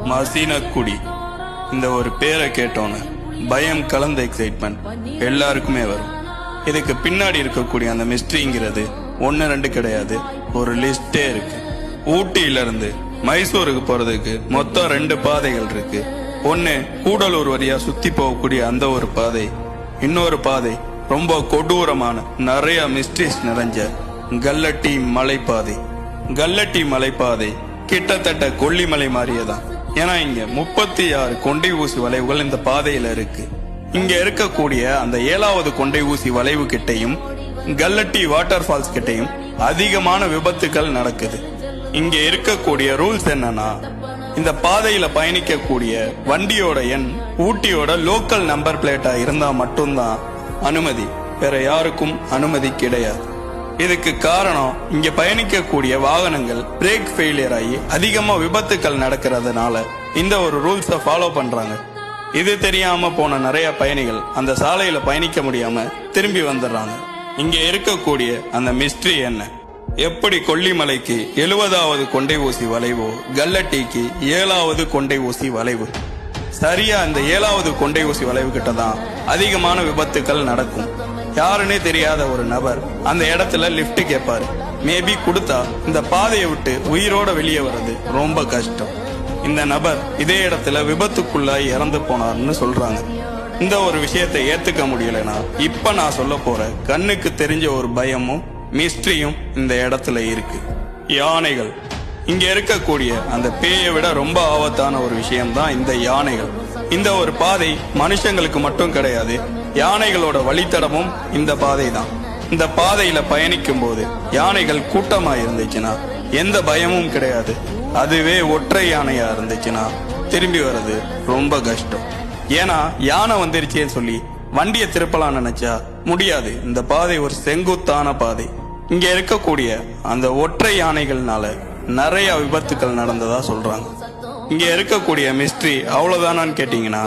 மசீனக்குடி. இந்த ஒரு பேரை கேட்டோன்னு பயம் கலந்த எக்ஸைட்மெண்ட் எல்லாருக்குமே வரும். இதுக்கு பின்னாடி இருக்கக்கூடிய அந்த மிஸ்ட்ரிங்கிறது 1-2 கிடையாது, ஒரு லிஸ்டே இருக்கு. ஊட்டியிலிருந்து மைசூருக்கு போறதுக்கு மொத்தம் 2 பாதைகள் இருக்கு. ஒன்னு கூடலூர் வழியா சுத்தி போகக்கூடிய அந்த ஒரு பாதை, இன்னொரு பாதை ரொம்ப கொடூரமான நிறைய மிஸ்ட்ரிஸ் நிறைஞ்ச கல்லட்டி மலைப்பாதை. கல்லட்டி மலைப்பாதை கிட்டத்தட்ட கொல்லிமலை மாதிரியேதான். ஏன்னா இங்க 36 கொண்டை ஊசி வளைவுகள் இந்த பாதையில இருக்கு. இங்க இருக்கக்கூடிய அந்த 7வது கொண்டை ஊசி வளைவு கிட்டையும் கல்லட்டி வாட்டர் ஃபால்ஸ் கிட்டையும் அதிகமான விபத்துக்கள் நடக்குது. இங்க இருக்கக்கூடிய ரூல்ஸ் என்னன்னா, இந்த பாதையில பயணிக்கக்கூடிய வண்டியோட எண் ஊட்டியோட லோக்கல் நம்பர் பிளேட்டா இருந்தா மட்டும்தான் அனுமதி, வேற யாருக்கும் அனுமதி கிடையாது. இதுக்கு காரணம், இங்க பயணிக்கக்கூடிய வாகனங்கள் பிரேக் ஃபெயிலியர் ஆகி அதிகமா விபத்துக்கள் நடக்கிறதுனால இந்த ஒரு ரூல்ஸை ஃபாலோ பண்றாங்க. இது தெரியாம போன நிறைய பயணிகள் அந்த சாலையில பயணிக்க முடியாம திரும்பி வந்துடுறாங்க. இங்க இருக்கக்கூடிய அந்த மிஸ்ட்ரி என்ன? எப்படி கொல்லிமலைக்கு 70வது கொண்டை ஊசி வளைவு, கல்லட்டிக்கு 7வது கொண்டை ஊசி வளைவு, சரியா இந்த 7வது கொண்டை ஊசி வளைவு கிட்ட தான் அதிகமான விபத்துக்கள் நடக்கும். யாருன்னே தெரியாத ஒரு நபர் அந்த இடத்துல லிப்ட் கேட்பாரு. மேபி கொடுத்தா இந்த பாதையை விட்டு உயிரோட வெளியே வர்றது ரொம்ப கஷ்டம். இந்த நபர் இதே இடத்துல விபத்துக்குள்ளாய் இறந்து போனார்னு சொல்றாங்க. இந்த ஒரு விஷயத்தை ஏத்துக்க முடியலனா இப்ப நான் சொல்ல போற கண்ணுக்கு தெரிஞ்ச ஒரு பயமும் மிஸ்ட்ரியும் இந்த இடத்துல இருக்கு. யானைகள். இங்க இருக்கக்கூடிய அந்த பேயை விட ரொம்ப ஆபத்தான ஒரு விஷயம்தான் இந்த யானைகள். இந்த ஒரு பாதை மனுஷங்களுக்கு மட்டும் கிடையாது, யானைகளோட வழித்தடமும் இந்த பாதை தான். இந்த பாதையில பயணிக்கும் போது யானைகள் கூட்டமா இருந்துச்சுன்னா எந்த பயமும் கிடையாது. அதுவே ஒற்றை யானையா இருந்துச்சுன்னா திரும்பி வர்றது ரொம்ப கஷ்டம். ஏன்னா யானை வந்துருச்சேன்னு சொல்லி வண்டியை திருப்பலாம் நினைச்சா முடியாது. இந்த பாதை ஒரு செங்குத்தான பாதை. இங்க இருக்கக்கூடிய அந்த ஒற்றை யானைகள்னால நிறைய விபத்துக்கள் நடந்ததா சொல்றாங்க. இங்க இருக்கக்கூடிய மிஸ்ட்ரி அவ்வளவுதானான்னு கேட்டீங்கன்னா,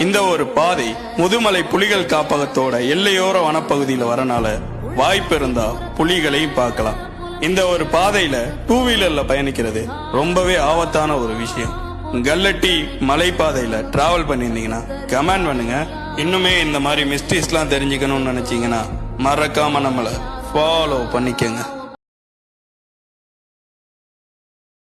இந்த ஒரு பாதை முதுமலை புலிகள் காப்பகத்தோட எல்லையோர வனப்பகுதியில வரனால வாய்ப்பு இருந்தா புலிகளையும் பார்க்கலாம். இந்த ஒரு பாதையில 2 வீலர்ல பயணிக்கிறது ரொம்பவே ஆபத்தான ஒரு விஷயம். கல்லட்டி மலைப்பாதையில டிராவல் பண்ணியிருந்தீங்கன்னா கமெண்ட் பண்ணுங்க. இன்னுமே இந்த மாதிரி மிஸ்ட்ரிஸ்லாம் தெரிஞ்சுக்கணும்னு நினைச்சீங்கன்னா மறக்காம நம்மளை ஃபாலோ பண்ணிக்கங்க.